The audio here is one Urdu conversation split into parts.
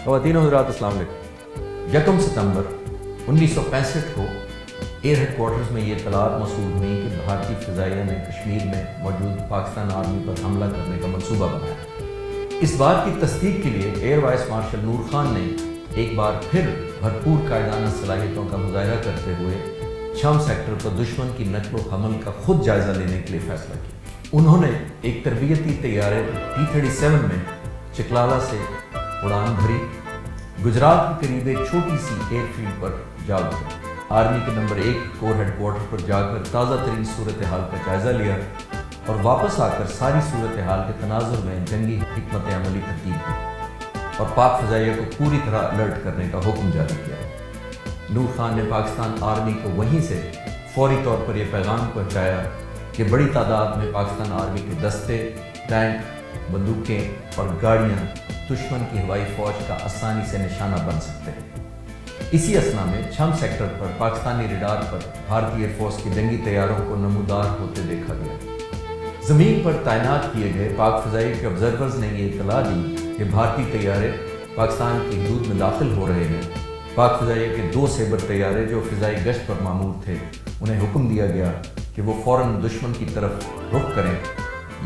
خواتین و حضرات السلام علیکم۔ 1 ستمبر 1965 کو ایئر ہیڈ کوارٹرز میں یہ اطلاعات موصول ہوئیں کہ بھارتی فضائیہ نے کشمیر میں موجود پاکستان آرمی پر حملہ کرنے کا منصوبہ بنایا۔ اس بات کی تصدیق کے لیے ایئر وائس مارشل نور خان نے ایک بار پھر بھرپور قائدانہ صلاحیتوں کا مظاہرہ کرتے ہوئے چھم سیکٹر پر دشمن کی نقل و حمل کا خود جائزہ لینے کے لیے فیصلہ کیا۔ انہوں نے ایک تربیتی طیارے T-37 میں چکلالہ سے اڑان بھری، گجرات کے قریب ایک چھوٹی سی ایئر فیلڈ پر جا اترے، آرمی کے نمبر 1 کور ہیڈ کوارٹر پر جا کر تازہ ترین صورتحال کا جائزہ لیا اور واپس آ کر ساری صورتحال کے تناظر میں جنگی حکمت عملی ترتیب دی اور پاک فضائیہ کو پوری طرح الرٹ کرنے کا حکم جاری کیا۔ نور خان نے پاکستان آرمی کو وہیں سے فوری طور پر یہ پیغام پہنچایا کہ بڑی تعداد میں پاکستان آرمی کے دستے، ٹینک، بندوقیں اور گاڑیاں دشمن کی ہوائی فوج کا آسانی سے نشانہ بن سکتے ہیں۔ اسی اثنا میں چھم سیکٹر پر پاکستانی ریڈار پر بھارتی ایئر فورس کی جنگی طیاروں کو نمودار ہوتے دیکھا گیا۔ زمین پر تعینات کیے گئے پاک فضائیہ کے آبزرورز نے یہ اطلاع دی کہ بھارتی طیارے پاکستان کی حدود میں داخل ہو رہے ہیں۔ پاک فضائیہ کے 2 سیبر طیارے جو فضائی گشت پر مامور تھے، انہیں حکم دیا گیا کہ وہ فوراً دشمن کی طرف رخ کریں۔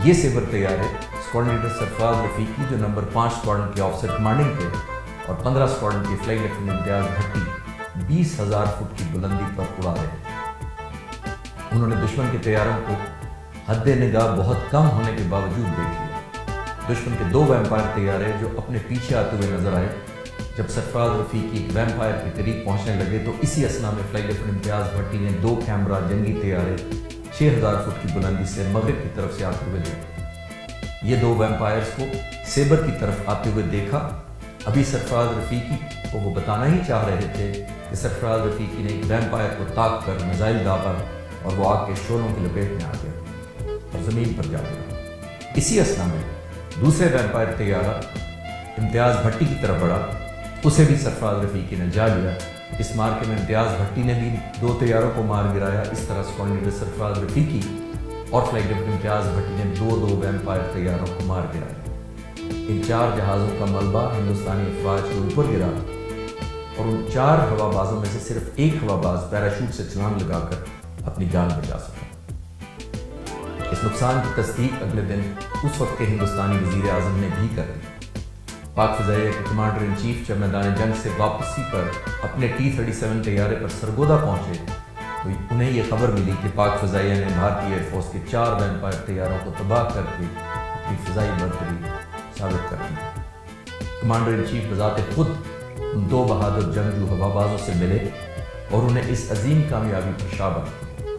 یہ سیبر طیارے اسکواڈرن لیڈر سرفراز رفیقی جو نمبر 5 اسکواڈرن کے آفیسر کمانڈنگ تھے اور 15 اسکواڈرن کے فلیگ لیفٹیننٹ امتیاز بھٹی 20,000 فٹ کی بلندی پر اڑا رہے تھے۔ انہوں نے دشمن کے طیاروں کو حد نگاہ بہت کم ہونے کے باوجود دیکھ لیا۔ دشمن کے 2 ویمپائر طیارے جو اپنے پیچھے آتے ہوئے نظر آئے۔ جب سرفراز رفیقی ایک ویمپائر کے قریب پہنچنے لگے تو اسی اثنا میں فلیگ لیفٹیننٹ امتیاز بھٹی نے 2 کیمرہ جنگی طیارے 6,000 فٹ کی بلندی سے مغرب کی طرف سے آتے ہوئے دیکھے۔ یہ 2 ویمپائرز کو سیبر کی طرف آتے ہوئے دیکھا۔ ابھی سرفراز رفیقی کو وہ بتانا ہی چاہ رہے تھے کہ سرفراز رفیقی نے ایک ویمپائر کو تاک کر میزائل داغا اور وہ آگ کے شعلوں کی لپیٹ میں آ گیا اور زمین پر جا گرا۔ اسی اثنا میں دوسرے ویمپائر طیارہ امتیاز بھٹی کی طرف بڑھا، اسے بھی سرفراز رفیقی نے جا لیا۔ اس مارکے میں امتیاز بھٹی نے بھی 2 طیاروں کو مار گرایا۔ اس طرح اسکواڈرن لیڈر سرفراز رفیقی اور فلیگ لیفٹیننٹ امتیاز بھٹی نے 2 ویمپائر طیاروں کو مار گرایا۔ ان 4 جہازوں کا ملبہ ہندوستانی افواج کے اوپر گرا اور ان 4 ہوا بازوں میں سے صرف ایک ہوا باز پیراشوٹ سے چھلانگ لگا کر اپنی جان بچا سکا۔ اس نقصان کی تصدیق اگلے دن اس وقت کے ہندوستانی وزیر اعظم نے بھی کر دی۔ پاک فضائیہ کے کمانڈر ان چیف جب میدان جنگ سے واپسی پر اپنے T-37 طیارے پر سرگودا پہنچے تو انہیں یہ خبر ملی کہ پاک فضائیہ نے بھارتی ایئر فورس کے 4 ویمپائر طیاروں کو تباہ کر کے اپنی فضائی برتری ثابت کر دی۔ کمانڈر ان چیف بذات خود ان 2 بہادر جنگجو ہوا بازوں سے ملے اور انہیں اس عظیم کامیابی پر شاباش دی۔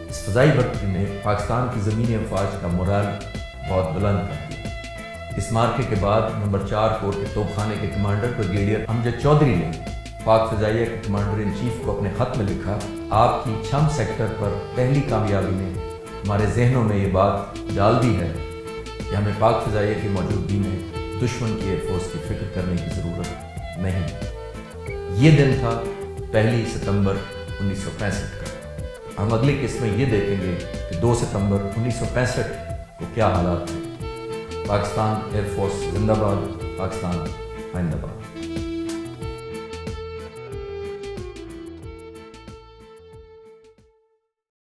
اس فضائی برتری نے پاکستان کی زمینی افواج کا مورال بہت بلند کر دیا۔ اس مارکے کے بعد نمبر 4 کور کے توپخانے کے کمانڈر بریگیڈیئر امجد چودھری نے پاک فضائیہ کے کمانڈر ان چیف کو اپنے خط میں لکھا، آپ کی چھم سیکٹر پر پہلی کامیابی نے ہمارے ذہنوں میں یہ بات ڈال دی ہے کہ ہمیں پاک فضائیہ کی موجودگی میں دشمن کی ایئر فورس کی فکر کرنے کی ضرورت نہیں۔ یہ دن تھا 1 ستمبر 1965 کا۔ ہم اگلی قسط میں یہ دیکھیں گے کہ 2 ستمبر 1965 کو کیا حالات تھے۔ پاکستان ایئر فورس زندہ باد، پاکستان آئندہ باد۔